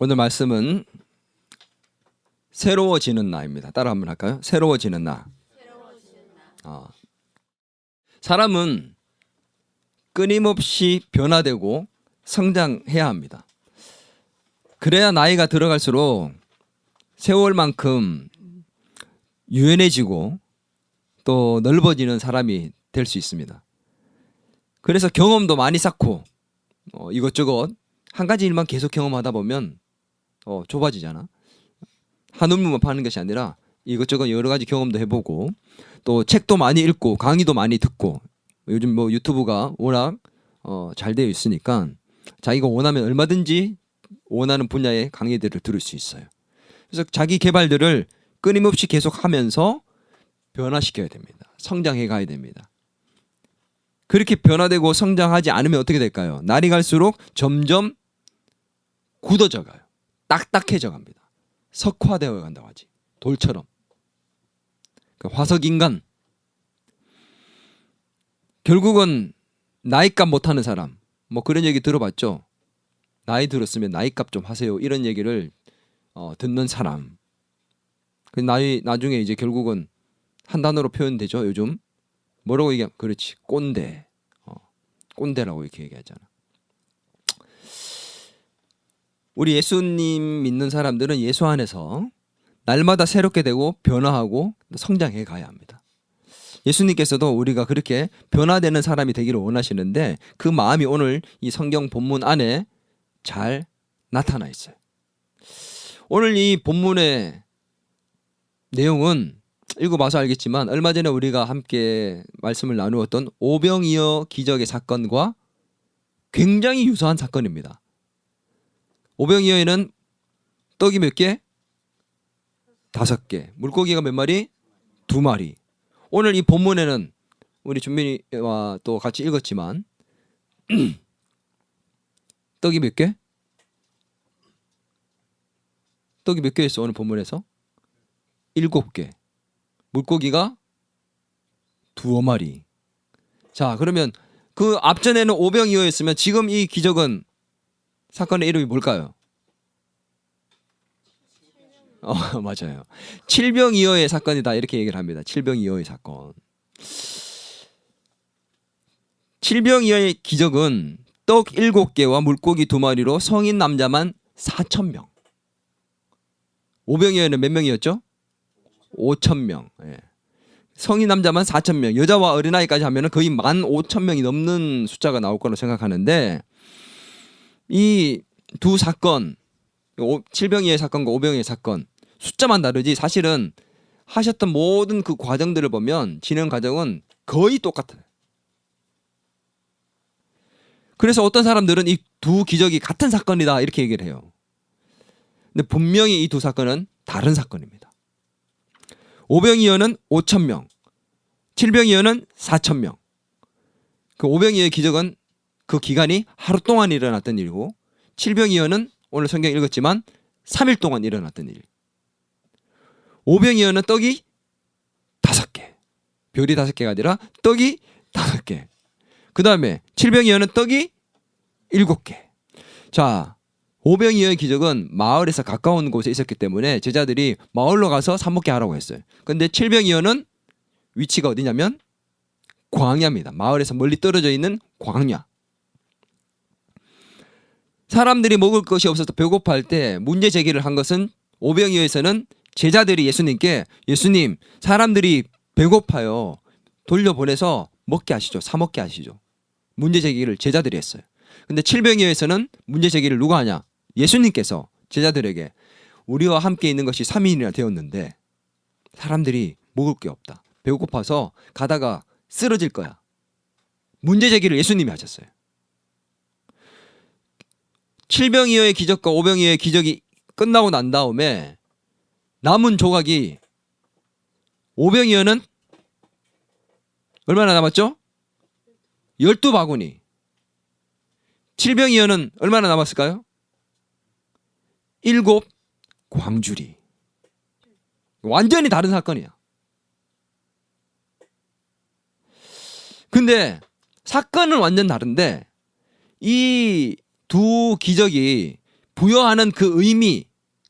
오늘 말씀은 새로워지는 나입니다. 따라 한번 할까요? 새로워지는 나. 사람은 끊임없이 변화되고 성장해야 합니다. 그래야 나이가 들어갈수록 세월만큼 유연해지고 또 넓어지는 사람이 될 수 있습니다. 그래서 경험도 많이 쌓고 이것저것 한 가지 일만 계속 경험하다 보면 좁아지잖아. 한 우물만 파는 것이 아니라 이것저것 여러 가지 경험도 해보고 또 책도 많이 읽고 강의도 많이 듣고 요즘 뭐 유튜브가 워낙 잘 되어 있으니까 자기가 원하면 얼마든지 원하는 분야의 강의들을 들을 수 있어요. 그래서 자기 개발들을 끊임없이 계속 하면서 변화시켜야 됩니다. 성장해 가야 됩니다. 그렇게 변화되고 성장하지 않으면 어떻게 될까요? 날이 갈수록 점점 굳어져 가요. 딱딱해져 갑니다. 석화되어 간다고 하지. 돌처럼. 그러니까 화석인간. 결국은 나이값 못하는 사람. 뭐 그런 얘기 들어봤죠? 나이 들었으면 나이값 좀 하세요. 이런 얘기를 듣는 사람. 나중에 이제 결국은 한 단어로 표현되죠. 요즘 뭐라고 얘기하면 그렇지. 꼰대. 꼰대라고 이렇게 얘기하잖아. 우리 예수님 믿는 사람들은 예수 안에서 날마다 새롭게 되고 변화하고 성장해 가야 합니다. 예수님께서도 우리가 그렇게 변화되는 사람이 되기를 원하시는데 그 마음이 오늘 이 성경 본문 안에 잘 나타나 있어요. 오늘 이 본문의 내용은 읽어봐서 알겠지만 얼마 전에 우리가 함께 말씀을 나누었던 오병이어 기적의 사건과 굉장히 유사한 사건입니다. 오병이어에는 떡이 몇 개? 5개. 물고기가 몇 마리? 2마리. 오늘 이 본문에는 우리 준민이와 또 같이 읽었지만 떡이 몇 개? 떡이 몇 개였어 오늘 본문에서? 7개. 물고기가 2마리. 자, 그러면 그 앞전에는 오병이어였으면 지금 이 기적은 사건의 이름이 뭘까요? 맞아요. 칠병이어의 사건이다 이렇게 얘기를 합니다. 칠병이어의 사건. 칠병이어의 기적은 떡 7개와 물고기 2마리로 성인 남자만 4,000명. 오병이어는 몇 명이었죠? 5,000명. 예. 성인 남자만 4,000명. 여자와 어린아이까지 하면 거의 15,000명이 넘는 숫자가 나올 거라고 생각하는데 이 두 사건, 칠병이어의 사건과 오병이어의 사건 숫자만 다르지 사실은 하셨던 모든 그 과정들을 보면 진행 과정은 거의 똑같아요. 그래서 어떤 사람들은 이 두 기적이 같은 사건이다 이렇게 얘기를 해요. 근데 분명히 이 두 사건은 다른 사건입니다. 오병이어는 5,000명, 칠병이어는 4,000명. 그 오병이어의 기적은 그 기간이 하루 동안 일어났던 일이고 칠병이어는 오늘 성경 읽었지만 3일 동안 일어났던 일. 오병이어는 떡이 5개. 별이 5개가 아니라 떡이 5개. 그 다음에 칠병이어는 떡이 7개. 자, 오병이어의 기적은 마을에서 가까운 곳에 있었기 때문에 제자들이 마을로 가서 사 먹게 하라고 했어요. 그런데 칠병이어는 위치가 어디냐면 광야입니다. 마을에서 멀리 떨어져 있는 광야. 사람들이 먹을 것이 없어서 배고파할 때 문제 제기를 한 것은 오병이어에서는 제자들이 예수님께 예수님 사람들이 배고파요. 돌려보내서 먹게 하시죠. 사 먹게 하시죠. 문제 제기를 제자들이 했어요. 근데 칠병이어에서는 문제 제기를 누가 하냐? 예수님께서 제자들에게 우리와 함께 있는 것이 3인이나 되었는데 사람들이 먹을 게 없다. 배고파서 가다가 쓰러질 거야. 문제 제기를 예수님이 하셨어요. 칠병이어의 기적과 오병이어의 기적이 끝나고 난 다음에 남은 조각이 오병이어는 얼마나 남았죠? 12바구니. 칠병이어는 얼마나 남았을까요? 7광주리. 완전히 다른 사건이야. 근데 사건은 완전 다른데 이 두 기적이 부여하는 그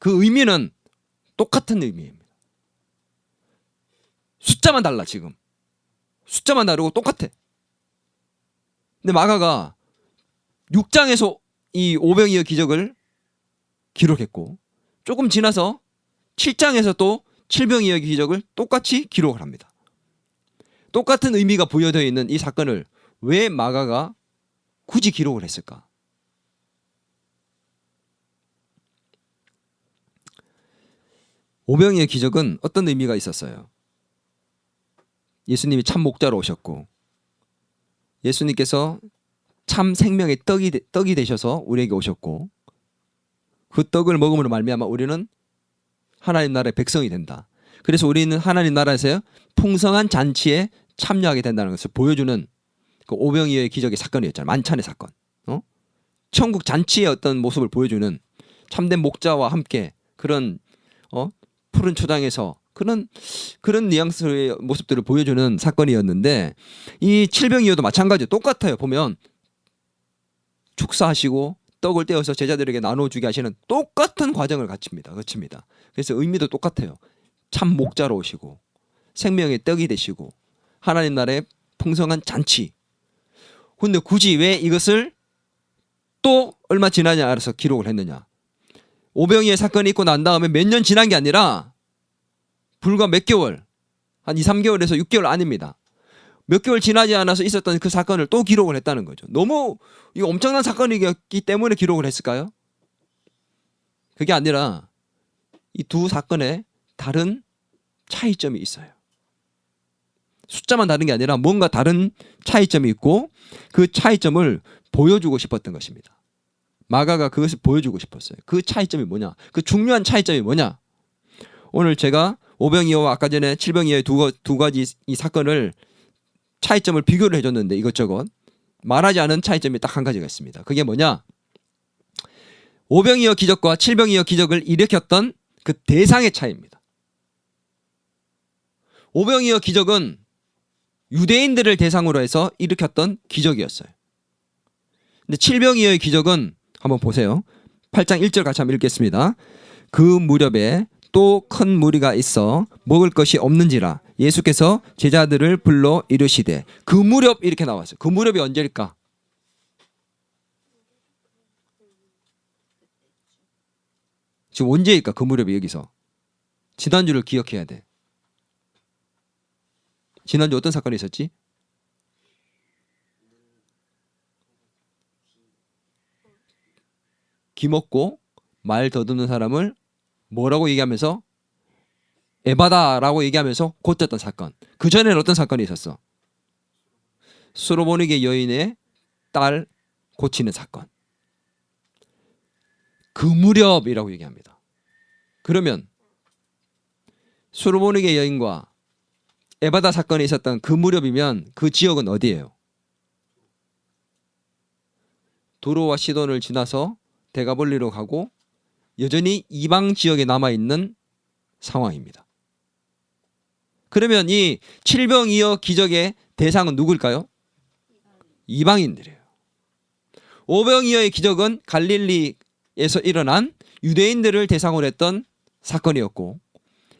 의미는 똑같은 의미입니다. 숫자만 달라. 지금 숫자만 다르고 똑같아. 근데 마가가 6장에서 이 오병이어 기적을 기록했고 조금 지나서 7장에서 또 칠병이어 기적을 똑같이 기록을 합니다. 똑같은 의미가 부여되어 있는 이 사건을 왜 마가가 굳이 기록을 했을까? 오병이어 기적은 어떤 의미가 있었어요? 예수님이 참 목자로 오셨고 예수님께서 참 생명의 떡이 되셔서 우리에게 오셨고 그 떡을 먹음으로 말미암아 우리는 하나님 나라의 백성이 된다. 그래서 우리는 하나님 나라에서 풍성한 잔치에 참여하게 된다는 것을 보여주는 그 오병이어의 기적의 사건이었잖아요. 만찬의 사건. 천국 잔치의 어떤 모습을 보여주는 참된 목자와 함께 그런 푸른 초장에서 그런 뉘앙스의 모습들을 보여주는 사건이었는데 이 칠병이어도 마찬가지예요. 똑같아요. 보면 축사하시고 떡을 떼어서 제자들에게 나눠주게 하시는 똑같은 과정을 거칩니다. 그래서 의미도 똑같아요. 참 목자로 오시고 생명의 떡이 되시고 하나님 나라의 풍성한 잔치. 근데 굳이 왜 이것을 또 얼마 지나지 않아서 기록을 했느냐. 오병이의 사건이 있고 난 다음에 몇 년 지난 게 아니라 불과 몇 개월, 한 2, 3개월에서 6개월 아닙니다. 몇 개월 지나지 않아서 있었던 그 사건을 또 기록을 했다는 거죠. 너무 이거 엄청난 사건이기 때문에 기록을 했을까요? 그게 아니라 이 두 사건에 다른 차이점이 있어요. 숫자만 다른 게 아니라 뭔가 다른 차이점이 있고 그 차이점을 보여주고 싶었던 것입니다. 마가가 그것을 보여주고 싶었어요. 그 차이점이 뭐냐? 그 중요한 차이점이 뭐냐? 오늘 제가 오병이어와 아까 전에 칠병이어의 두 가지 이 사건을 차이점을 비교를 해줬는데 이것저것 말하지 않은 차이점이 딱 한 가지가 있습니다. 그게 뭐냐? 오병이어 기적과 칠병이어 기적을 일으켰던 그 대상의 차이입니다. 오병이어 기적은 유대인들을 대상으로 해서 일으켰던 기적이었어요. 근데 칠병이어의 기적은 한번 보세요. 8장 1절 같이 한번 읽겠습니다. 그 무렵에 또 큰 무리가 있어 먹을 것이 없는지라 예수께서 제자들을 불러 이르시되 그 무렵 이렇게 나왔어요. 그 무렵이 언제일까? 지금 언제일까? 그 무렵이 여기서. 지난주를 기억해야 돼. 지난주 어떤 사건이 있었지? 기먹고 말 더듬는 사람을 뭐라고 얘기하면서 에바다라고 얘기하면서 고쳤던 사건. 그 전에는 어떤 사건이 있었어? 수로보니게 여인의 딸 고치는 사건. 그 무렵이라고 얘기합니다. 그러면 수로보니게 여인과 에바다 사건이 있었던 그 무렵이면 그 지역은 어디예요? 도로와 시돈을 지나서 데가볼리로 가고 여전히 이방 지역에 남아있는 상황입니다. 그러면 이 칠병이어 기적의 대상은 누굴까요? 이방인들이에요. 오병이어의 기적은 갈릴리에서 일어난 유대인들을 대상으로 했던 사건이었고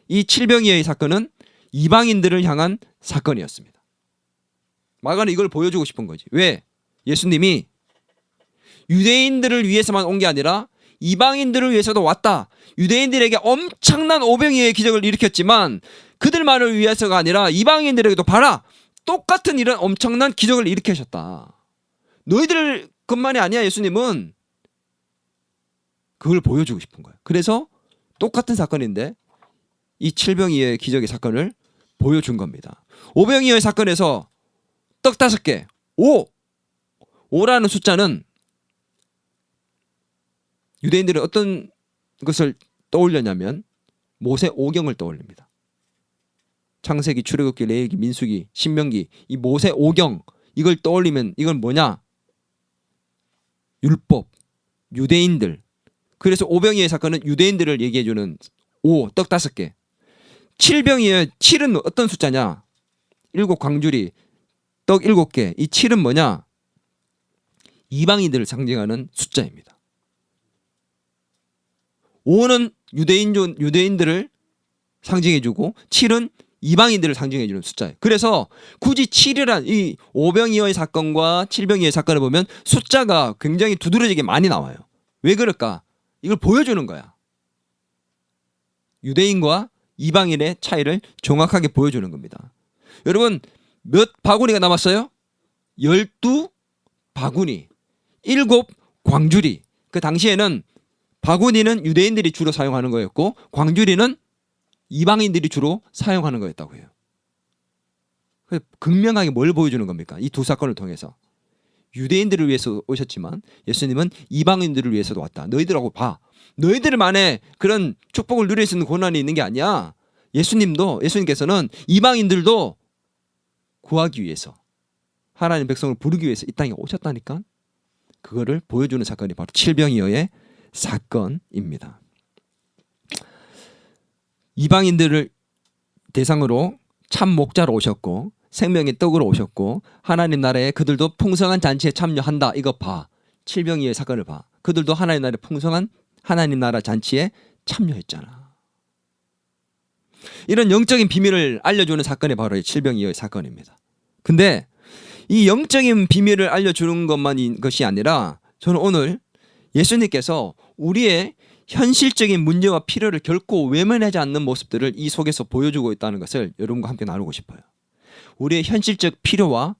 이 칠병이어의 사건은 이방인들을 향한 사건이었습니다. 마가는 이걸 보여주고 싶은 거지. 왜? 예수님이 유대인들을 위해서만 온 게 아니라 이방인들을 위해서도 왔다. 유대인들에게 엄청난 오병이어의 기적을 일으켰지만 그들만을 위해서가 아니라 이방인들에게도 봐라. 똑같은 이런 엄청난 기적을 일으키셨다. 너희들 것만이 아니야. 예수님은 그걸 보여주고 싶은 거예요. 그래서 똑같은 사건인데 이 칠병이어의 기적의 사건을 보여준 겁니다. 오병이어의 사건에서 떡 5개, 5라는 숫자는 유대인들은 어떤 것을 떠올렸냐면 모세 오경을 떠올립니다. 창세기, 출애굽기, 레위기, 민수기, 신명기 이 모세 오경 이걸 떠올리면 이건 뭐냐? 율법, 유대인들. 그래서 오병이어의 사건은 유대인들을 얘기해주는 떡 5개. 칠병이어의 7은 어떤 숫자냐? 7 광주리, 떡 7개. 이 7은 뭐냐? 이방인들을 상징하는 숫자입니다. 5는 유대인들을 상징해주고 7은 이방인들을 상징해주는 숫자예요. 그래서 굳이 7이란 이 오병이어의 사건과 칠병이어의 사건을 보면 숫자가 굉장히 두드러지게 많이 나와요. 왜 그럴까? 이걸 보여주는 거야. 유대인과 이방인의 차이를 정확하게 보여주는 겁니다. 여러분 몇 바구니가 남았어요? 12바구니 7 광주리. 그 당시에는 바구니는 유대인들이 주로 사용하는 거였고 광주리는 이방인들이 주로 사용하는 거였다고 해요. 극명하게 뭘 보여주는 겁니까? 이 두 사건을 통해서 유대인들을 위해서 오셨지만 예수님은 이방인들을 위해서도 왔다. 너희들하고 봐. 너희들만의 그런 축복을 누릴 수 있는 고난이 있는 게 아니야. 예수님께서는 이방인들도 구하기 위해서 하나님 백성을 부르기 위해서 이 땅에 오셨다니까. 그거를 보여주는 사건이 바로 칠병이어의 사건입니다. 이방인들을 대상으로 참 목자로 오셨고 생명의 떡으로 오셨고 하나님 나라에 그들도 풍성한 잔치에 참여한다. 이거 봐. 칠병이어의 사건을 봐. 그들도 하나님 나라의 풍성한 하나님 나라 잔치에 참여했잖아. 이런 영적인 비밀을 알려주는 사건이 바로 이 칠병이어의 사건입니다. 근데 이 영적인 비밀을 알려주는 것이 아니라 저는 오늘 예수님께서 우리의 현실적인 문제와 필요를 결코 외면하지 않는 모습들을 이 속에서 보여주고 있다는 것을 여러분과 함께 나누고 싶어요. 우리의 현실적 필요와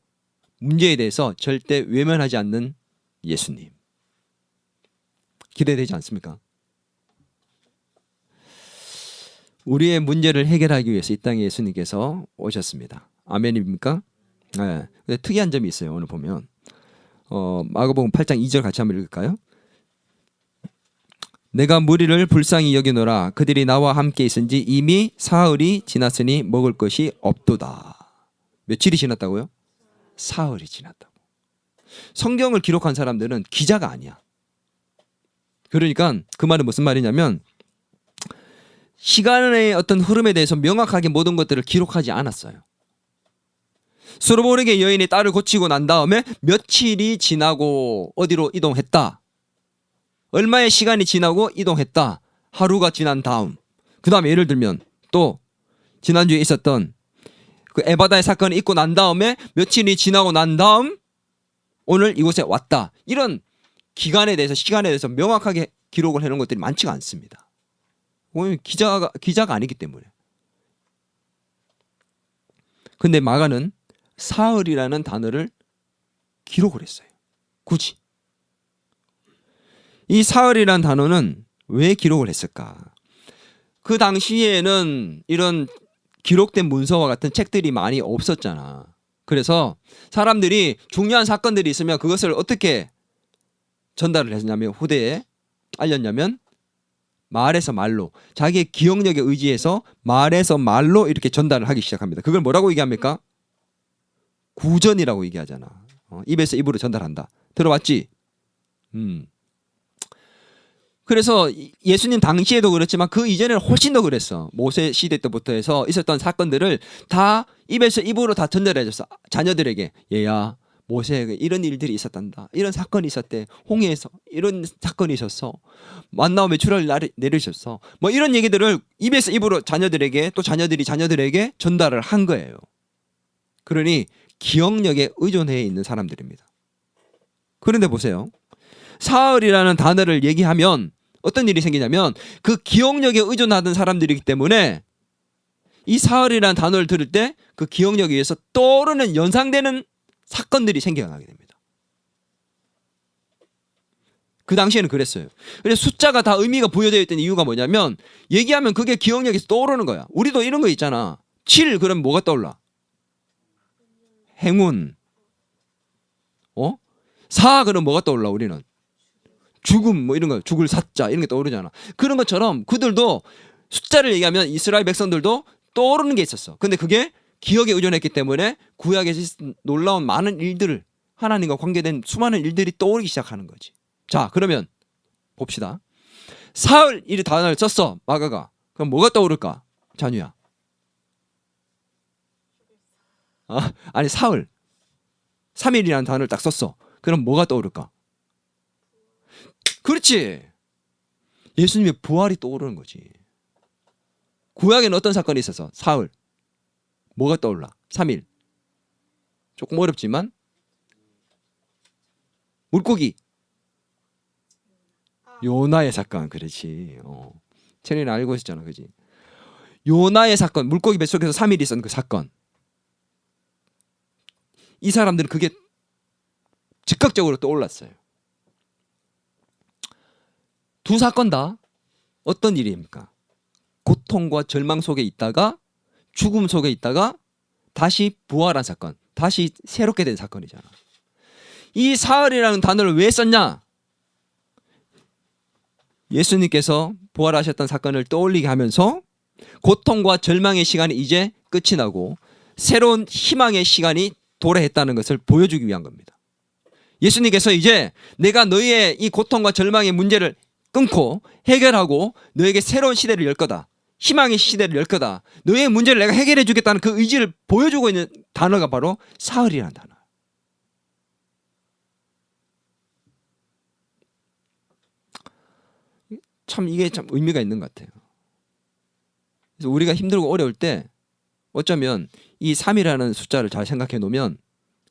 문제에 대해서 절대 외면하지 않는 예수님. 기대되지 않습니까? 우리의 문제를 해결하기 위해서 이 땅에 예수님께서 오셨습니다. 아멘입니까? 네. 근데 특이한 점이 있어요. 오늘 보면 마가복음 8장 2절 같이 한번 읽을까요? 내가 무리를 불쌍히 여기노라. 그들이 나와 함께 있은지 이미 사흘이 지났으니 먹을 것이 없도다. 며칠이 지났다고요? 사흘이 지났다고. 성경을 기록한 사람들은 기자가 아니야. 그러니까 그 말은 무슨 말이냐면 시간의 어떤 흐름에 대해서 명확하게 모든 것들을 기록하지 않았어요. 수르보르게 여인이 딸을 고치고 난 다음에 며칠이 지나고 어디로 이동했다. 얼마의 시간이 지나고 이동했다. 하루가 지난 다음. 그 다음에 예를 들면 또 지난주에 있었던 그 에바다의 사건이 있고 난 다음에 며칠이 지나고 난 다음 오늘 이곳에 왔다. 이런 기간에 대해서 시간에 대해서 명확하게 기록을 해놓은 것들이 많지가 않습니다. 왜냐면 기자가 아니기 때문에. 근데 마가는 사흘이라는 단어를 기록을 했어요. 굳이. 이 사흘이라는 단어는 왜 기록을 했을까? 그 당시에는 이런 기록된 문서와 같은 책들이 많이 없었잖아. 그래서 사람들이 중요한 사건들이 있으면 그것을 어떻게 전달을 했냐면 후대에 알렸냐면 말에서 말로 자기의 기억력에 의지해서 말에서 말로 이렇게 전달을 하기 시작합니다. 그걸 뭐라고 얘기합니까? 구전이라고 얘기하잖아. 입에서 입으로 전달한다. 들어봤지? 그래서 예수님 당시에도 그렇지만 그 이전에는 훨씬 더 그랬어. 모세 시대 때부터 해서 있었던 사건들을 다 입에서 입으로 다 전달해줬어. 자녀들에게. 얘야 모세에게 이런 일들이 있었단다. 이런 사건이 있었대. 홍해에서 이런 사건이 있었어. 만나오 메추라를 내리셨어. 뭐 이런 얘기들을 입에서 입으로 자녀들에게 또 자녀들이 자녀들에게 전달을 한 거예요. 그러니 기억력에 의존해 있는 사람들입니다. 그런데 보세요. 사흘이라는 단어를 얘기하면 어떤 일이 생기냐면 그 기억력에 의존하던 사람들이기 때문에 이 사흘이라는 단어를 들을 때 그 기억력에 의해서 떠오르는 연상되는 사건들이 생겨나게 됩니다. 그 당시에는 그랬어요. 그래서 숫자가 다 의미가 부여되어 있던 이유가 뭐냐면 얘기하면 그게 기억력에서 떠오르는 거야. 우리도 이런 거 있잖아. 7 그러면 뭐가 떠올라? 행운. 4 그러면 뭐가 떠올라 우리는? 죽음 뭐 이런 거 죽을 사자 이런 게 떠오르잖아. 그런 것처럼 그들도 숫자를 얘기하면 이스라엘 백성들도 떠오르는 게 있었어. 근데 그게 기억에 의존했기 때문에 구약에서 놀라운 많은 일들을 하나님과 관계된 수많은 일들이 떠오르기 시작하는 거지. 자 그러면 봅시다. 사흘 이 단어를 썼어 마가가. 그럼 뭐가 떠오를까? 잔유야. 아니 사흘 3일이라는 단어를 딱 썼어. 그럼 뭐가 떠오를까? 그렇지. 예수님의 부활이 떠오르는 거지. 구약에는 어떤 사건이 있어서 사흘. 뭐가 떠올라? 3일. 조금 어렵지만 물고기. 요나의 사건. 그렇지. 채린이 알고 있었잖아. 그지? 요나의 사건. 물고기 뱃속에서 3일 있었던 그 사건. 이 사람들은 그게 즉각적으로 떠올랐어요. 두 사건 다 어떤 일입니까? 고통과 절망 속에 있다가 죽음 속에 있다가 다시 부활한 사건, 다시 새롭게 된 사건이잖아. 이 사흘이라는 단어를 왜 썼냐? 예수님께서 부활하셨던 사건을 떠올리게 하면서 고통과 절망의 시간이 이제 끝이 나고 새로운 희망의 시간이 도래했다는 것을 보여주기 위한 겁니다. 예수님께서 이제 내가 너희의 이 고통과 절망의 문제를 끊고 해결하고 너에게 새로운 시대를 열 거다. 희망의 시대를 열 거다. 너의 문제를 내가 해결해 주겠다는 그 의지를 보여주고 있는 단어가 바로 사흘이라는 단어. 참 이게 참 의미가 있는 것 같아요. 그래서 우리가 힘들고 어려울 때 어쩌면 이 3이라는 숫자를 잘 생각해 놓으면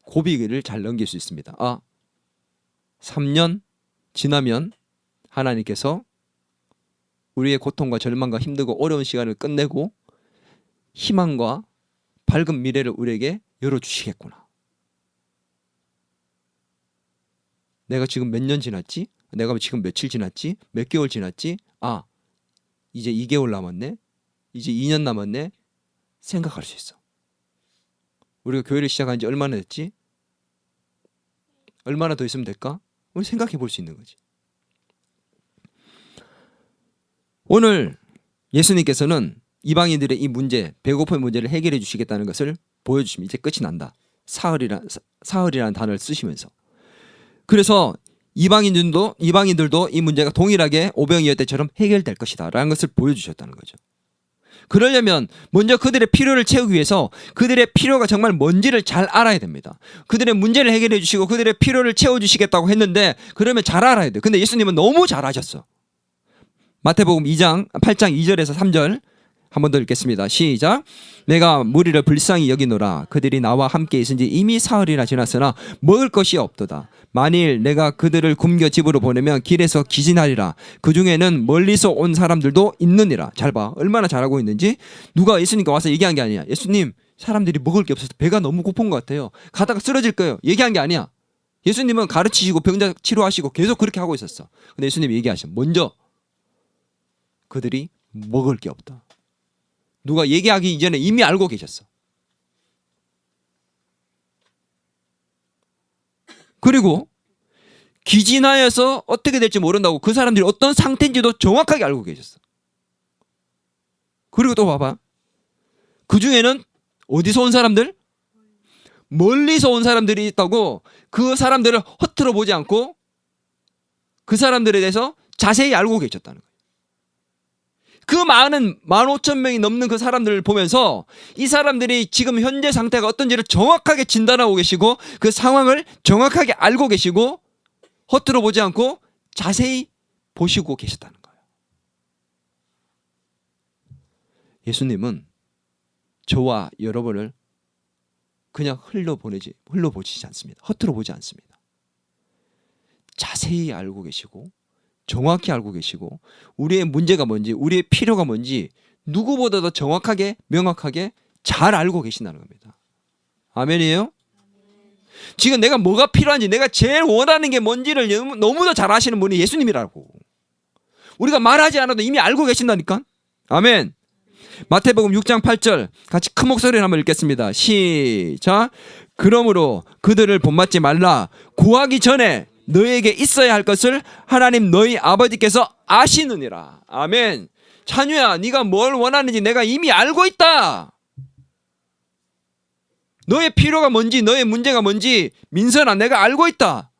고비를 잘 넘길 수 있습니다. 3년 지나면 하나님께서 우리의 고통과 절망과 힘들고 어려운 시간을 끝내고 희망과 밝은 미래를 우리에게 열어주시겠구나. 내가 지금 몇 년 지났지? 내가 지금 며칠 지났지? 몇 개월 지났지? 이제 2개월 남았네? 이제 2년 남았네? 생각할 수 있어. 우리가 교회를 시작한 지 얼마나 됐지? 얼마나 더 있으면 될까? 우리 생각해 볼 수 있는 거지. 오늘 예수님께서는 이방인들의 이 문제, 배고픔의 문제를 해결해 주시겠다는 것을 보여주시면 이제 끝이 난다. 사흘이라는 단어를 쓰시면서. 그래서 이방인들도 이 문제가 동일하게 오병이어 때처럼 해결될 것이다 라는 것을 보여주셨다는 거죠. 그러려면 먼저 그들의 필요를 채우기 위해서 그들의 필요가 정말 뭔지를 잘 알아야 됩니다. 그들의 문제를 해결해 주시고 그들의 필요를 채워주시겠다고 했는데 그러면 잘 알아야 돼요. 근데 예수님은 너무 잘 아셨어. 마태복음 8장 2절에서 3절 한 번 더 읽겠습니다. 시작. 내가 무리를 불쌍히 여기노라. 그들이 나와 함께 있은지 이미 사흘이나 지났으나 먹을 것이 없도다. 만일 내가 그들을 굶겨 집으로 보내면 길에서 기진하리라. 그 중에는 멀리서 온 사람들도 있느니라. 잘 봐. 얼마나 잘하고 있는지. 누가 예수님께 와서 얘기한 게 아니야. 예수님, 사람들이 먹을 게 없어서 배가 너무 고픈 것 같아요. 가다가 쓰러질 거예요. 얘기한 게 아니야. 예수님은 가르치시고 병자 치료하시고 계속 그렇게 하고 있었어. 근데 예수님이 얘기하셔. 먼저 그들이 먹을 게 없다. 누가 얘기하기 이전에 이미 알고 계셨어. 그리고 기진하여서 어떻게 될지 모른다고 그 사람들이 어떤 상태인지도 정확하게 알고 계셨어. 그리고 또 봐봐. 그 중에는 어디서 온 사람들? 멀리서 온 사람들이 있다고 그 사람들을 허투루 보지 않고 그 사람들에 대해서 자세히 알고 계셨다는 거예요. 그 많은 15,000명이 넘는 그 사람들을 보면서 이 사람들이 지금 현재 상태가 어떤지를 정확하게 진단하고 계시고 그 상황을 정확하게 알고 계시고 허투루 보지 않고 자세히 보시고 계셨다는 거예요. 예수님은 저와 여러분을 그냥 흘러보시지 않습니다. 허투루 보지 않습니다. 자세히 알고 계시고 정확히 알고 계시고 우리의 문제가 뭔지 우리의 필요가 뭔지 누구보다도 정확하게 명확하게 잘 알고 계신다는 겁니다. 아멘이에요? 지금 내가 뭐가 필요한지 내가 제일 원하는 게 뭔지를 너무나 잘 아시는 분이 예수님이라고. 우리가 말하지 않아도 이미 알고 계신다니까. 아멘. 마태복음 6장 8절 같이 큰 목소리로 한번 읽겠습니다. 시작. 그러므로 그들을 본받지 말라. 구하기 전에 너에게 있어야 할 것을 하나님 너희 아버지께서 아시느니라. 아멘. 찬유야, 네가 뭘 원하는지 내가 이미 알고 있다. 너의 필요가 뭔지 너의 문제가 뭔지 민선아 내가 알고 있다.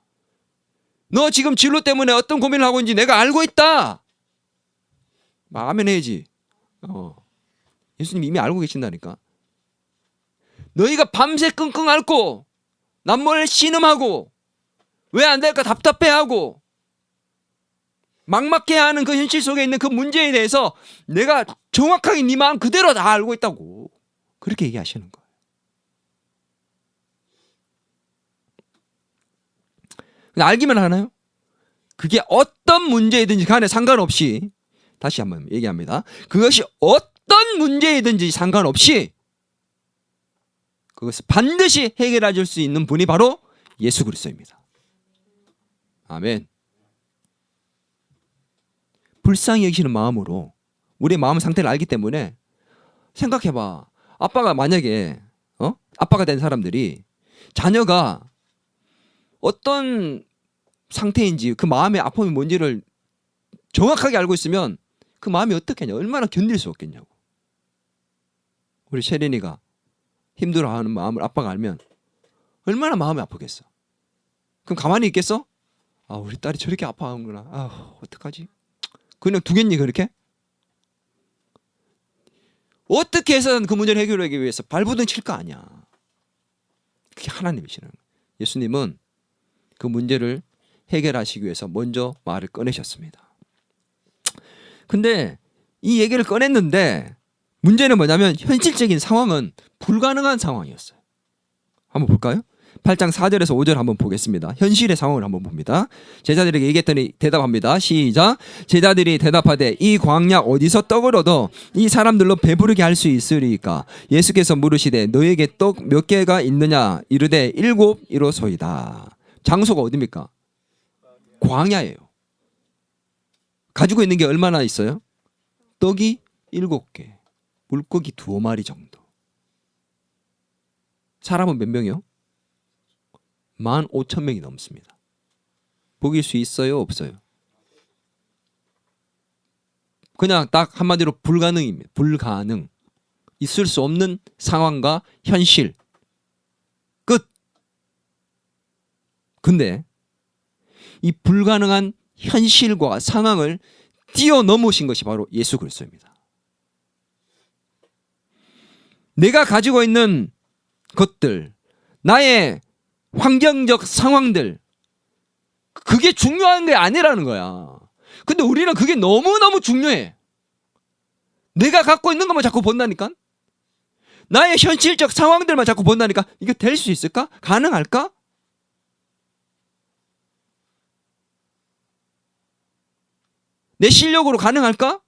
너 지금 진로 때문에 어떤 고민을 하고 있는지 내가 알고 있다. 아멘 해야지. 예수님 이미 알고 계신다니까. 너희가 밤새 끙끙 앓고 남모를 신음하고 왜 안 될까 답답해하고 막막해 하는 그 현실 속에 있는 그 문제에 대해서 내가 정확하게 네 마음 그대로 다 알고 있다고. 그렇게 얘기하시는 거예요. 근데 알기만 하나요? 그게 어떤 문제이든지 간에 상관없이, 다시 한번 얘기합니다. 그것이 어떤 문제이든지 상관없이 그것을 반드시 해결해 줄 수 있는 분이 바로 예수 그리스도입니다. 아멘. 불쌍히 여기시는 마음으로 우리의 마음 상태를 알기 때문에 생각해봐. 아빠가 만약에 아빠가 된 사람들이 자녀가 어떤 상태인지 그 마음의 아픔이 뭔지를 정확하게 알고 있으면 그 마음이 어떻겠냐, 얼마나 견딜 수 없겠냐고. 우리 셰린이가 힘들어하는 마음을 아빠가 알면 얼마나 마음이 아프겠어. 그럼 가만히 있겠어? 아, 우리 딸이 저렇게 아파하는구나. 아, 어떡하지? 그냥 두겠니 그렇게? 어떻게 해서든 그 문제를 해결하기 위해서 발부둥 칠 거 아니야. 그게 하나님이시는 거예요. 예수님은 그 문제를 해결하시기 위해서 먼저 말을 꺼내셨습니다. 근데 이 얘기를 꺼냈는데 문제는 뭐냐면 현실적인 상황은 불가능한 상황이었어요. 한번 볼까요? 8장 4절에서 5절 한번 보겠습니다. 현실의 상황을 한번 봅니다. 제자들에게 얘기했더니 대답합니다. 시작. 제자들이 대답하되 이 광야 어디서 떡을 얻어 이 사람들로 배부르게 할 수 있으리까? 예수께서 물으시되 너에게 떡 몇 개가 있느냐? 이르되 7 이로소이다. 장소가 어디입니까? 광야예요. 가지고 있는 게 얼마나 있어요? 떡이 7개, 물고기 2마리 정도. 사람은 몇 명이요? 15,000명이 넘습니다. 보길 수 있어요? 없어요? 그냥 딱 한마디로 불가능입니다. 불가능. 있을 수 없는 상황과 현실. 끝. 근데 이 불가능한 현실과 상황을 뛰어넘으신 것이 바로 예수 그리스도입니다. 내가 가지고 있는 것들, 나의 환경적 상황들, 그게 중요한 게 아니라는 거야. 근데 우리는 그게 너무너무 중요해. 내가 갖고 있는 것만 자꾸 본다니까? 나의 현실적 상황들만 자꾸 본다니까? 이게 될 수 있을까? 가능할까? 내 실력으로 가능할까?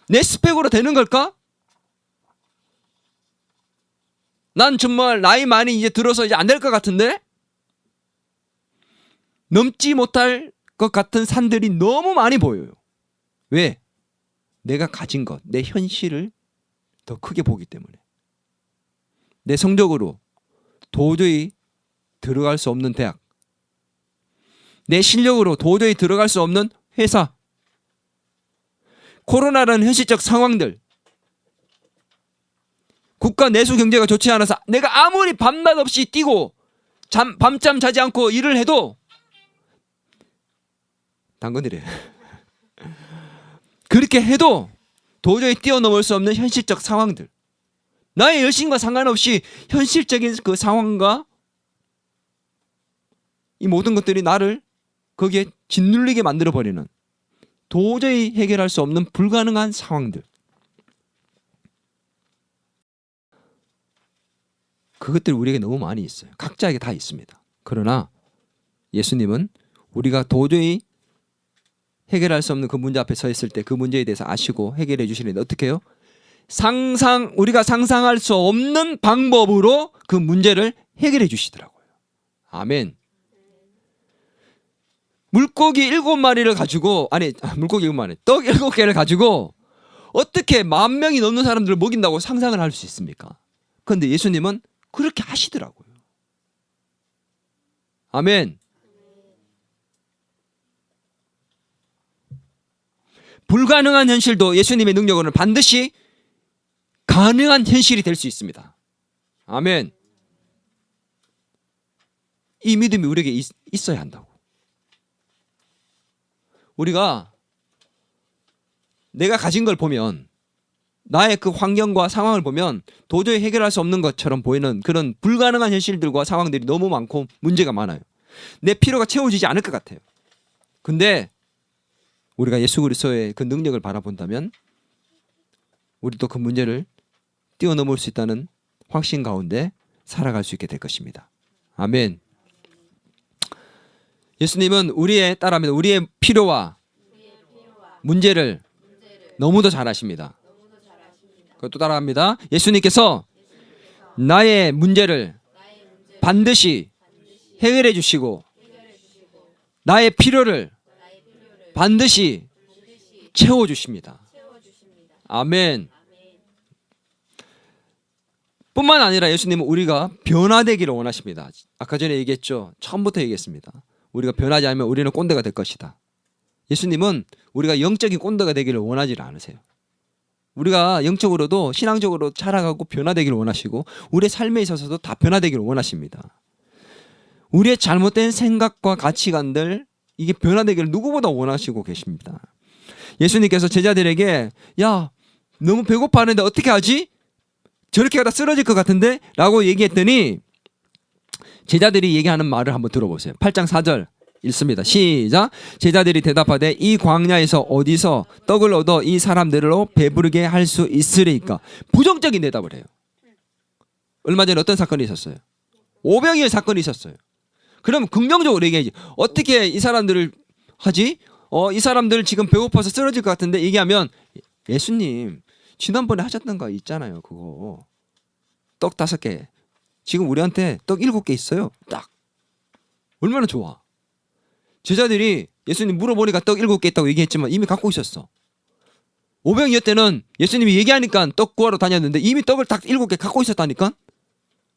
내 스펙으로 되는 걸까? 난 정말 나이 많이 이제 들어서 이제 안 될 것 같은데? 넘지 못할 것 같은 산들이 너무 많이 보여요. 왜? 내가 가진 것, 내 현실을 더 크게 보기 때문에. 내 성적으로 도저히 들어갈 수 없는 대학, 내 실력으로 도저히 들어갈 수 없는 회사, 코로나라는 현실적 상황들, 국가 내수 경제가 좋지 않아서 내가 아무리 밤낮 없이 뛰고 밤잠 자지 않고 일을 해도 당근이래. 그렇게 해도 도저히 뛰어넘을 수 없는 현실적 상황들, 나의 열심과 상관없이 현실적인 그 상황과 이 모든 것들이 나를 거기에 짓눌리게 만들어버리는 도저히 해결할 수 없는 불가능한 상황들, 그것들이 우리에게 너무 많이 있어요. 각자에게 다 있습니다. 그러나 예수님은 우리가 도저히 해결할 수 없는 그 문제 앞에 서 있을 때 그 문제에 대해서 아시고 해결해 주시는데 어떻게 해요? 우리가 상상할 수 없는 방법으로 그 문제를 해결해 주시더라고요. 아멘. 물고기 7마리를 가지고, 물고기 7마리, 떡 7개를 가지고 어떻게 10,000명이 넘는 사람들을 먹인다고 상상을 할 수 있습니까? 그런데 예수님은 그렇게 하시더라고요. 아멘. 불가능한 현실도 예수님의 능력으로는 반드시 가능한 현실이 될 수 있습니다. 아멘. 이 믿음이 우리에게 있어야 한다고. 우리가 내가 가진 걸 보면, 나의 그 환경과 상황을 보면 도저히 해결할 수 없는 것처럼 보이는 그런 불가능한 현실들과 상황들이 너무 많고 문제가 많아요. 내 필요가 채워지지 않을 것 같아요. 근데 우리가 예수 그리스도의 그 능력을 바라본다면 우리도 그 문제를 뛰어넘을 수 있다는 확신 가운데 살아갈 수 있게 될 것입니다. 아멘. 예수님은 우리의 따라합니다. 우리의 필요와 문제를 너무도 잘 아십니다. 그것도 따라합니다. 예수님께서 나의 문제를 반드시 해결해 주시고 나의 필요를 반드시 채워 주십니다. 아멘. 뿐만 아니라 예수님은 우리가 변화되기를 원하십니다. 아까 전에 얘기했죠. 처음부터 얘기했습니다. 우리가 변하지 않으면 우리는 꼰대가 될 것이다. 예수님은 우리가 영적인 꼰대가 되기를 원하지 않으세요. 우리가 영적으로도 신앙적으로 자라가고 변화되기를 원하시고 우리의 삶에 있어서도 다 변화되기를 원하십니다. 우리의 잘못된 생각과 가치관들 이게 변화되기를 누구보다 원하시고 계십니다. 예수님께서 제자들에게 야 너무 배고파하는데 어떻게 하지? 저렇게 하다 쓰러질 것 같은데? 라고 얘기했더니 제자들이 얘기하는 말을 한번 들어보세요. 8장 4절 읽습니다. 시작. 제자들이 대답하되 이 광야에서 어디서 떡을 얻어 이 사람들로 배부르게 할 수 있으리까? 부정적인 대답을 해요. 얼마 전에 어떤 사건이 있었어요? 오병이어 사건이 있었어요. 그럼 긍정적으로 얘기해야지. 어떻게 이 사람들을 하지? 이 사람들 지금 배고파서 쓰러질 것 같은데 얘기하면 예수님 지난번에 하셨던 거 있잖아요. 그거 떡 5개 지금 우리한테 떡 7개 있어요. 딱 얼마나 좋아. 제자들이 예수님 물어보니까 떡 7개 있다고 얘기했지만 이미 갖고 있었어. 오병이어 때는 예수님이 얘기하니까 떡 구하러 다녔는데 이미 떡을 딱 7개 갖고 있었다니까.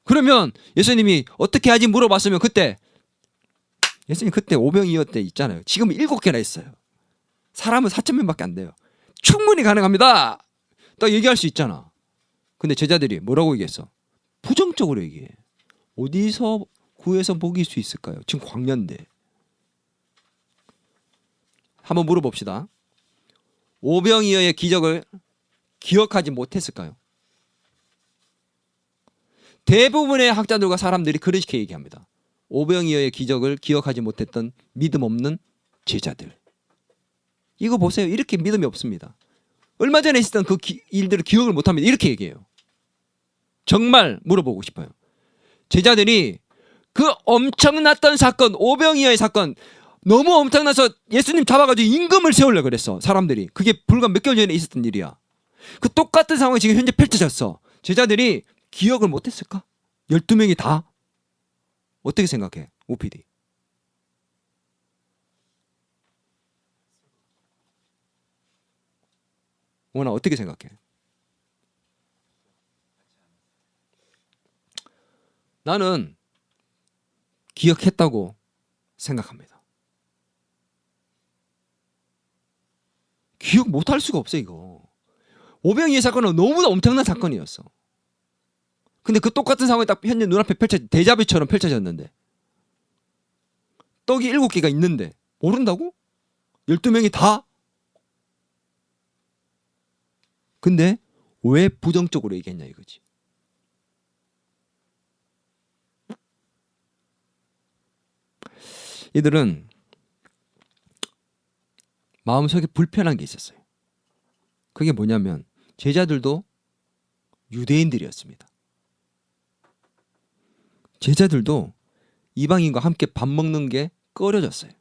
그러면 예수님이 어떻게 하지 물어봤으면 그때 예수님 그때 오병이어 때 있잖아요. 지금 7개나 있어요. 사람은 4,000명밖에 안 돼요. 충분히 가능합니다. 딱 얘기할 수 있잖아. 근데 제자들이 뭐라고 얘기했어? 부정적으로 얘기해. 어디서 구해서 먹일 수 있을까요? 지금 광야인데. 한번 물어봅시다. 오병이어의 기적을 기억하지 못했을까요? 대부분의 학자들과 사람들이 그렇게 얘기합니다. 오병이어의 기적을 기억하지 못했던 믿음 없는 제자들. 이거 보세요. 이렇게 믿음이 없습니다. 얼마 전에 있었던 그 일들을 기억을 못합니다. 이렇게 얘기해요. 정말 물어보고 싶어요. 제자들이 그 엄청났던 사건, 오병이어의 사건 너무 엄청나서 예수님 잡아가지고 임금을 세우려고 그랬어. 사람들이. 그게 불과 몇 개월 전에 있었던 일이야. 그 똑같은 상황이 지금 현재 펼쳐졌어. 제자들이 기억을 못했을까? 12명이 다? 어떻게 생각해? OPD. 원아 어떻게 생각해? 나는 기억했다고 생각합니다. 기억 못할 수가 없어 이거. 오병이어 사건은 너무나 엄청난 사건이었어. 근데 그 똑같은 상황이 딱 현재 눈앞에 데자뷰처럼 펼쳐졌는데 떡이 7개가 있는데 모른다고? 12명이 다? 근데 왜 부정적으로 얘기했냐 이거지. 이들은 마음속에 불편한 게 있었어요. 그게 뭐냐면 제자들도 유대인들이었습니다. 제자들도 이방인과 함께 밥 먹는 게 꺼려졌어요.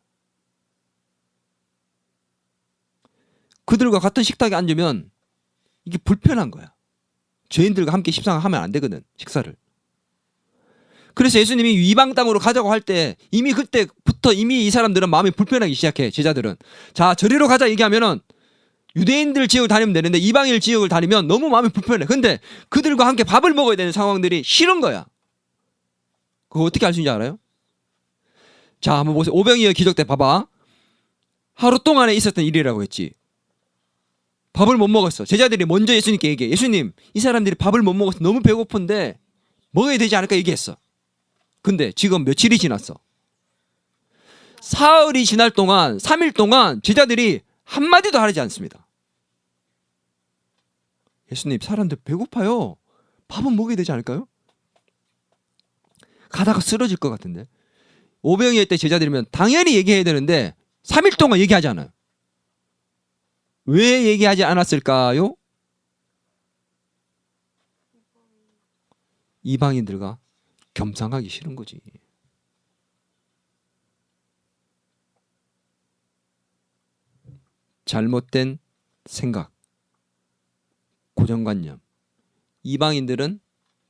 그들과 같은 식탁에 앉으면 이게 불편한 거야. 죄인들과 함께 식사하면 안 되거든, 식사를. 그래서 예수님이 이방 땅으로 가자고 할 때 이미 그때부터 이미 이 사람들은 마음이 불편하기 시작해. 제자들은. 자, 저리로 가자 얘기하면은 유대인들 지역을 다니면 되는데 이방인 지역을 다니면 너무 마음이 불편해. 근데 그들과 함께 밥을 먹어야 되는 상황들이 싫은 거야. 그거 어떻게 알 수 있는지 알아요? 자, 한번 보세요. 오병이어 기적 때 봐봐. 하루 동안에 있었던 일이라고 했지. 밥을 못 먹었어. 제자들이 먼저 예수님께 얘기해. 예수님, 이 사람들이 밥을 못 먹어서 너무 배고픈데 먹어야 되지 않을까 얘기했어. 근데 지금 며칠이 지났어. 사흘이 지날 동안 3일 동안 제자들이 한마디도 하지 않습니다. 예수님, 사람들 배고파요. 밥은 먹어야 되지 않을까요? 가다가 쓰러질 것 같은데. 오병이어 때 제자들이면 당연히 얘기해야 되는데 3일 동안 얘기하지 않아요. 왜 얘기하지 않았을까요? 이방인들과 겸상하기 싫은 거지. 잘못된 생각, 고정관념. 이방인들은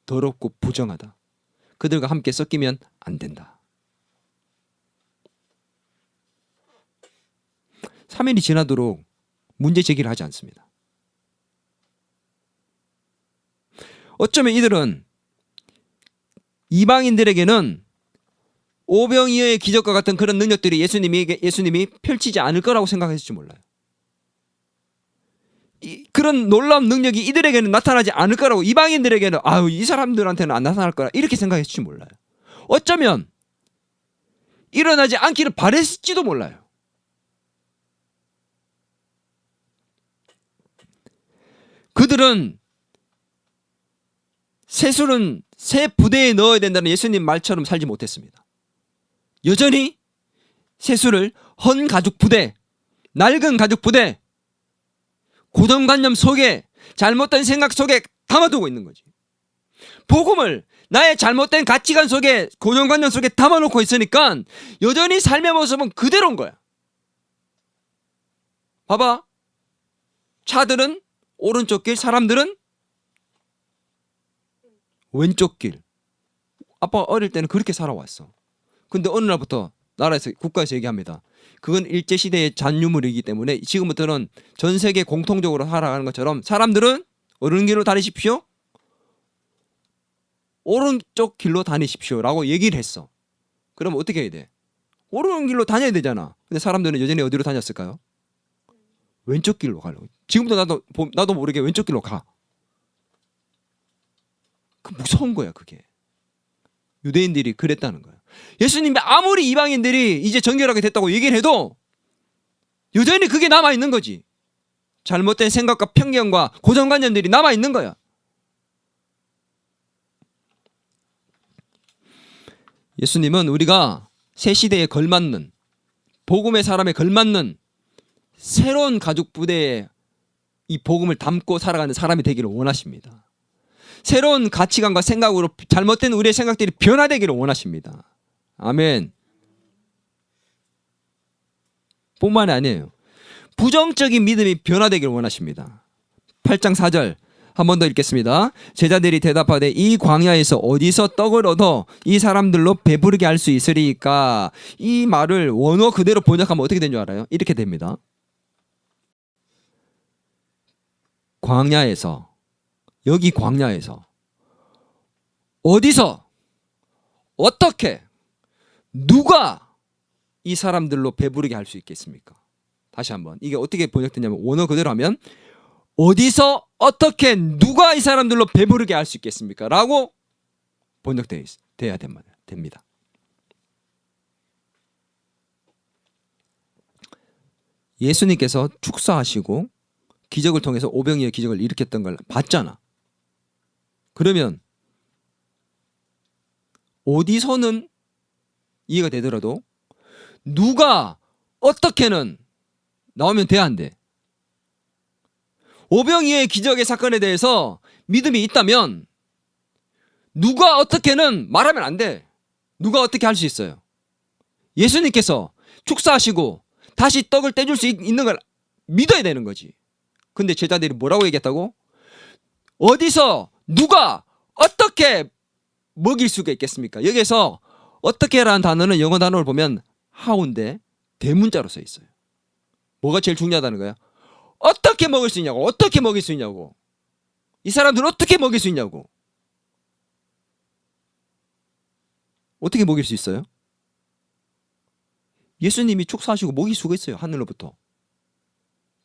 더럽고 부정하다. 그들과 함께 섞이면 안 된다. 3일이 지나도록 문제 제기를 하지 않습니다. 어쩌면 이들은 이방인들에게는 오병이어의 기적과 같은 그런 능력들이 예수님이 펼치지 않을 거라고 생각했을지 몰라요. 그런 놀라운 능력이 이들에게는 나타나지 않을 거라고, 이방인들에게는 아유 이 사람들한테는 안 나타날 거라 이렇게 생각했을지 몰라요. 어쩌면 일어나지 않기를 바랬을지도 몰라요. 그들은 쇠술은 새 부대에 넣어야 된다는 예수님 말처럼 살지 못했습니다. 여전히 쇠술을 헌 가죽 부대, 낡은 가죽 부대, 고정관념 속에, 잘못된 생각 속에 담아두고 있는 거지. 복음을 나의 잘못된 가치관 속에, 고정관념 속에 담아놓고 있으니까 여전히 삶의 모습은 그대로인 거야. 봐봐. 차들은 오른쪽 길, 사람들은 왼쪽 길. 아빠 어릴 때는 그렇게 살아왔어. 근데 어느 날부터 나라에서, 국가에서 얘기합니다. 그건 일제시대의 잔유물이기 때문에 지금부터는 전 세계 공통적으로 살아가는 것처럼 사람들은 오른길로 다니십시오, 오른쪽 길로 다니십시오 라고 얘기를 했어. 그럼 어떻게 해야 돼? 오른길로 다녀야 되잖아. 근데 사람들은 여전히 어디로 다녔을까요? 왼쪽 길로 가려고. 지금도 나도 모르게 왼쪽 길로 가. 그 무서운 거야 그게. 유대인들이 그랬다는 거야. 예수님이 아무리 이방인들이 이제 정결하게 됐다고 얘기를 해도 여전히 그게 남아있는 거지. 잘못된 생각과 편견과 고정관념들이 남아있는 거야. 예수님은 우리가 새 시대에 걸맞는, 복음의 사람에 걸맞는 새로운 가죽 부대에 이 복음을 담고 살아가는 사람이 되기를 원하십니다. 새로운 가치관과 생각으로 잘못된 우리의 생각들이 변화되기를 원하십니다. 아멘. 뿐만이 아니에요. 부정적인 믿음이 변화되기를 원하십니다. 8장 4절 한 번 더 읽겠습니다. 제자들이 대답하되 이 광야에서 어디서 떡을 얻어 이 사람들로 배부르게 할 수 있으리까? 이 말을 원어 그대로 번역하면 어떻게 된 줄 알아요? 이렇게 됩니다. 광야에서, 여기 광야에서 어디서, 어떻게, 누가 이 사람들로 배부르게 할 수 있겠습니까? 다시 한번, 이게 어떻게 번역되냐면 원어 그대로 하면 어디서, 어떻게, 누가 이 사람들로 배부르게 할 수 있겠습니까? 라고 번역돼야 됩니다. 예수님께서 축사하시고 기적을 통해서 오병이의 기적을 일으켰던 걸 봤잖아. 그러면 어디서는 이해가 되더라도 누가 어떻게는 나오면 돼, 안 돼? 오병이의 기적의 사건에 대해서 믿음이 있다면 누가 어떻게는 말하면 안 돼. 누가 어떻게 할 수 있어요? 예수님께서 축사하시고 다시 떡을 떼줄 수 있는 걸 믿어야 되는 거지. 근데 제자들이 뭐라고 얘기했다고? 어디서, 누가, 어떻게 먹일 수가 있겠습니까? 여기에서 어떻게라는 단어는 영어 단어를 보면 how인데 대문자로 써 있어요. 뭐가 제일 중요하다는 거야? 어떻게 먹을 수 있냐고. 어떻게 먹일 수 있냐고. 이 사람들은 어떻게 먹일 수 있냐고. 어떻게 먹일 수 있어요? 예수님이 축사하시고 먹일 수가 있어요. 하늘로부터.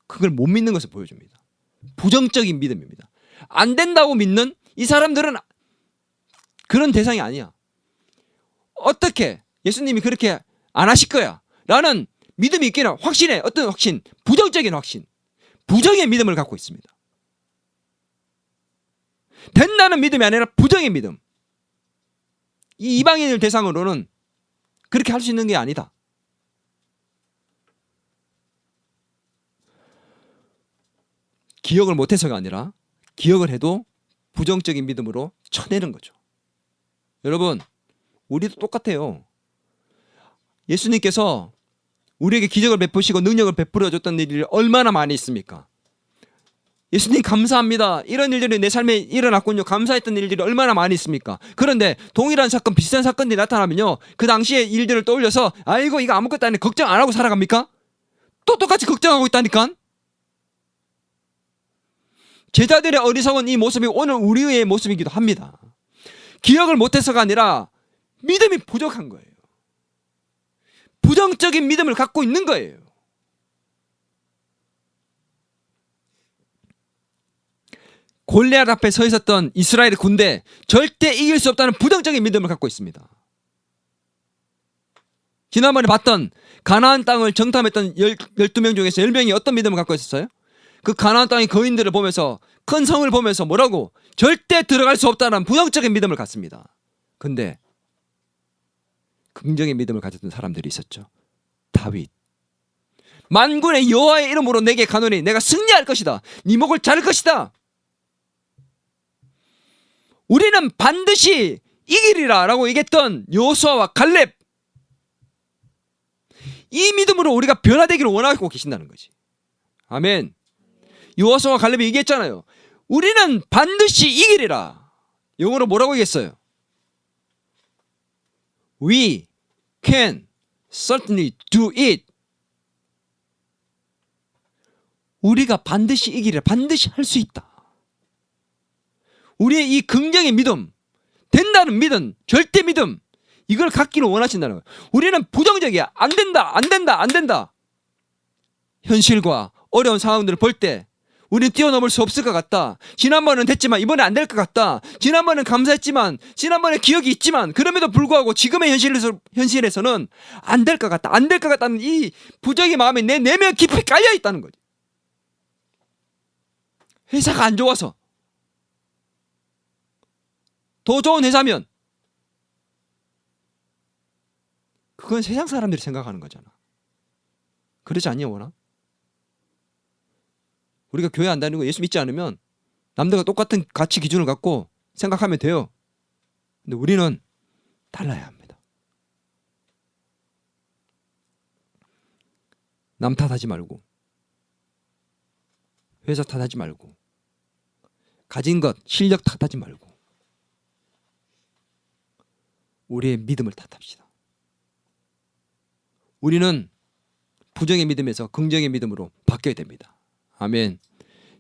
그걸 못 믿는 것을 보여줍니다. 부정적인 믿음입니다. 안 된다고 믿는 이 사람들은 그런 대상이 아니야. 어떻게 예수님이 그렇게 안 하실 거야 라는 믿음이 있기는 확신해. 어떤 확신? 부정적인 확신. 부정의 믿음을 갖고 있습니다. 된다는 믿음이 아니라 부정의 믿음. 이 이방인을 대상으로는 그렇게 할 수 있는 게 아니다. 기억을 못해서가 아니라 기억을 해도 부정적인 믿음으로 쳐내는 거죠. 여러분, 우리도 똑같아요. 예수님께서 우리에게 기적을 베푸시고 능력을 베풀어 줬던 일이 얼마나 많이 있습니까? 예수님 감사합니다. 이런 일들이 내 삶에 일어났군요. 감사했던 일들이 얼마나 많이 있습니까? 그런데 동일한 사건, 비슷한 사건들이 나타나면요, 그 당시의 일들을 떠올려서 아이고 이거 아무것도 아니네 걱정 안 하고 살아갑니까? 또 똑같이 걱정하고 있다니까? 제자들의 어리석은 이 모습이 오늘 우리의 모습이기도 합니다. 기억을 못해서가 아니라 믿음이 부족한 거예요. 부정적인 믿음을 갖고 있는 거예요. 골리앗 앞에 서 있었던 이스라엘의 군대, 절대 이길 수 없다는 부정적인 믿음을 갖고 있습니다. 지난번에 봤던 가나안 땅을 정탐했던 12명 중에서 10명이 어떤 믿음을 갖고 있었어요? 그 가나안 땅의 거인들을 보면서, 큰 성을 보면서 뭐라고? 절대 들어갈 수 없다는 부정적인 믿음을 갖습니다. 근데 긍정의 믿음을 가졌던 사람들이 있었죠. 다윗. 만군의 여호와의 이름으로 내게 가노니 내가 승리할 것이다. 네 목을 자를 것이다. 우리는 반드시 이기리라 라고 얘기했던 여호수아와 갈렙, 이 믿음으로 우리가 변화되기를 원하고 계신다는 거지. 아멘. 여호수아와 갈렙이 얘기했잖아요. 우리는 반드시 이기리라. 영어로 뭐라고 얘기했어요? We can certainly do it. 우리가 반드시 이기리라. 반드시 할 수 있다. 우리의 이 긍정의 믿음, 된다는 믿음, 절대 믿음, 이걸 갖기를 원하신다는 거예요. 우리는 부정적이야. 안 된다, 안 된다, 안 된다. 현실과 어려운 상황들을 볼 때 우리는 뛰어넘을 수 없을 것 같다. 지난번은 됐지만 이번에 안 될 것 같다. 지난번은 감사했지만, 지난번에 기억이 있지만, 그럼에도 불구하고 지금의 현실에서는 안 될 것 같다. 안 될 것 같다는 이 부정의 마음이 내 내면 깊이 깔려 있다는 거지. 회사가 안 좋아서, 더 좋은 회사면 그건 세상 사람들이 생각하는 거잖아. 그렇지 않냐 워낙? 우리가 교회 안 다니고 예수 믿지 않으면 남들과 똑같은 가치 기준을 갖고 생각하면 돼요. 근데 우리는 달라야 합니다. 남 탓하지 말고, 회사 탓하지 말고, 가진 것, 실력 탓하지 말고 우리의 믿음을 탓합시다. 우리는 부정의 믿음에서 긍정의 믿음으로 바뀌어야 됩니다. 아멘.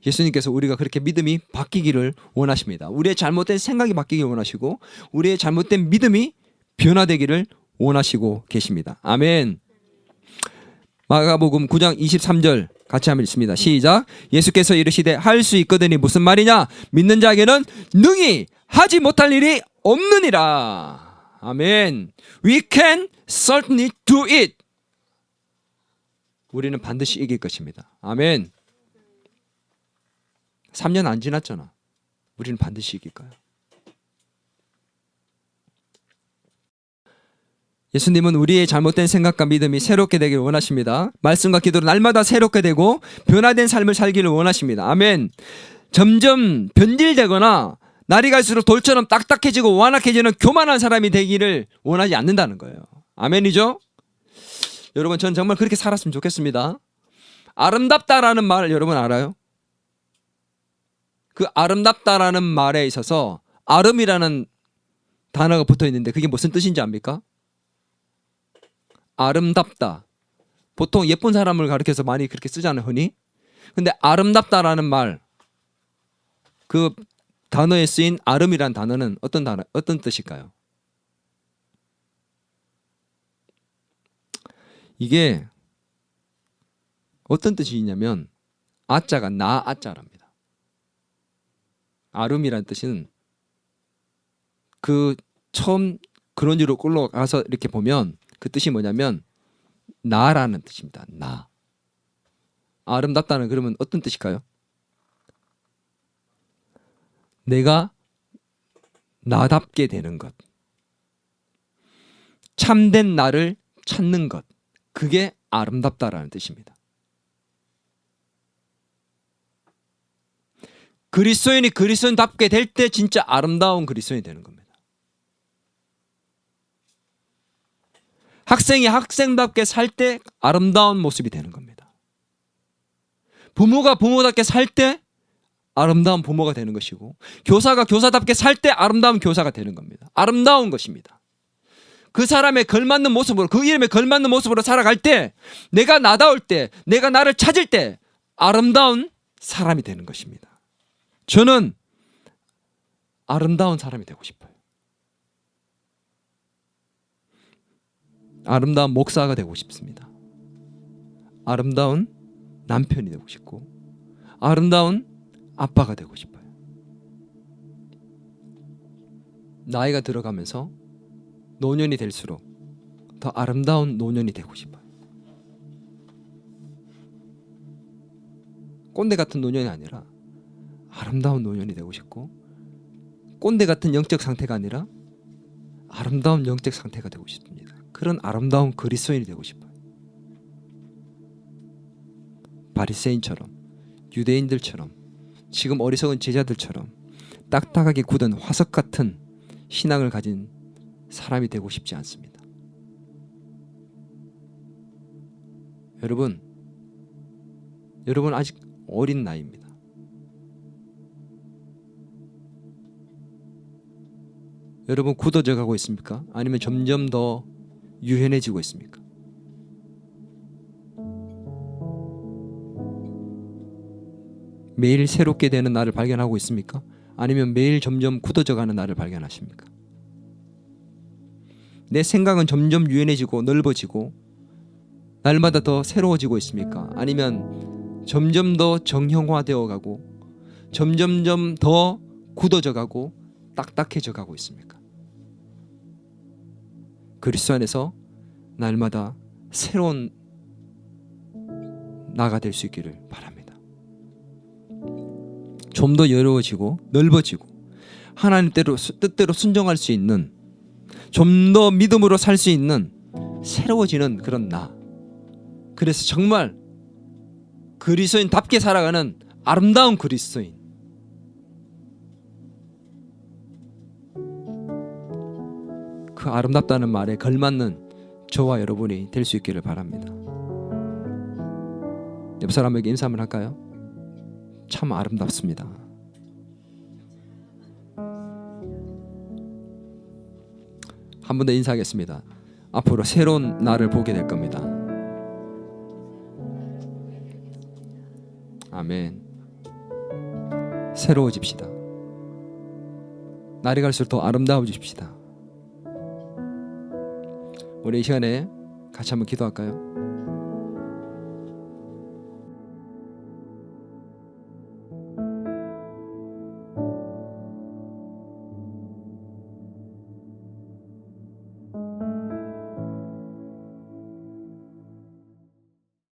예수님께서 우리가 그렇게 믿음이 바뀌기를 원하십니다. 우리의 잘못된 생각이 바뀌기를 원하시고 우리의 잘못된 믿음이 변화되기를 원하시고 계십니다. 아멘. 마가복음 9장 23절 같이 한번 읽습니다. 시작. 예수께서 이르시되 할 수 있거든이 무슨 말이냐? 믿는 자에게는 능히 하지 못할 일이 없느니라. 아멘. We can certainly do it. 우리는 반드시 이길 것입니다. 아멘. 3년 안 지났잖아. 우리는 반드시 이길 거야. 예수님은 우리의 잘못된 생각과 믿음이 새롭게 되기를 원하십니다. 말씀과 기도로 날마다 새롭게 되고 변화된 삶을 살기를 원하십니다. 아멘. 점점 변질되거나 날이 갈수록 돌처럼 딱딱해지고 완악해지는 교만한 사람이 되기를 원하지 않는다는 거예요. 아멘이죠? 여러분, 전 정말 그렇게 살았으면 좋겠습니다. 아름답다라는 말 여러분 알아요? 그 아름답다라는 말에 있어서 아름이라는 단어가 붙어 있는데 그게 무슨 뜻인지 압니까? 아름답다. 보통 예쁜 사람을 가리켜서 많이 그렇게 쓰잖아요, 흔히. 근데 아름답다라는 말, 그 단어에 쓰인 아름이라는 단어는 어떤 뜻일까요? 이게 어떤 뜻이 있냐면 아자가 나 아자랍니다. 아름이라는 뜻은 그 처음 그런 유로 끌러가서 이렇게 보면 그 뜻이 뭐냐면 나라는 뜻입니다. 나. 아름답다는 그러면 어떤 뜻일까요? 내가 나답게 되는 것, 참된 나를 찾는 것, 그게 아름답다라는 뜻입니다. 그리스도인이 그리스도인답게 될 때 진짜 아름다운 그리스도인이 되는 겁니다. 학생이 학생답게 살 때 아름다운 모습이 되는 겁니다. 부모가 부모답게 살 때 아름다운 부모가 되는 것이고, 교사가 교사답게 살 때 아름다운 교사가 되는 겁니다. 아름다운 것입니다. 그 사람에 걸맞는 모습으로, 그 이름에 걸맞는 모습으로 살아갈 때, 내가 나다울 때, 내가 나를 찾을 때 아름다운 사람이 되는 것입니다. 저는 아름다운 사람이 되고 싶어요. 아름다운 목사가 되고 싶습니다. 아름다운 남편이 되고 싶고, 아름다운 아빠가 되고 싶어요. 나이가 들어가면서 노년이 될수록 더 아름다운 노년이 되고 싶어요. 꼰대 같은 노년이 아니라 아름다운 노년이 되고 싶고, 꼰대 같은 영적 상태가 아니라 아름다운 영적 상태가 되고 싶습니다. 그런 아름다운 그리스도인이 되고 싶어요. 바리새인처럼, 유대인들처럼, 지금 어리석은 제자들처럼 딱딱하게 굳은 화석 같은 신앙을 가진 사람이 되고 싶지 않습니다. 여러분 아직 어린 나이입니다. 여러분 굳어져 가고 있습니까? 아니면 점점 더 유연해지고 있습니까? 매일 새롭게 되는 나를 발견하고 있습니까? 아니면 매일 점점 굳어져 가는 나를 발견하십니까? 내 생각은 점점 유연해지고 넓어지고 날마다 더 새로워지고 있습니까? 아니면 점점 더 정형화되어 가고 점점점 더 굳어져 가고 딱딱해져 가고 있습니까? 그리스도 안에서 날마다 새로운 나가 될 수 있기를 바랍니다. 좀 더 여유로워지고 넓어지고 하나님 뜻대로 순종할 수 있는, 좀 더 믿음으로 살 수 있는 새로워지는 그런 나. 그래서 정말 그리스도인답게 살아가는 아름다운 그리스도인. 그 아름답다는 말에 걸맞는 저와 여러분이 될 수 있기를 바랍니다. 옆 사람에게 인사 한번 할까요? 참 아름답습니다. 한 번 더 인사하겠습니다. 앞으로 새로운 나를 보게 될 겁니다. 아멘. 새로워집시다. 날이 갈수록 더 아름다워집시다. 우리 이 시간에 같이 한번 기도할까요?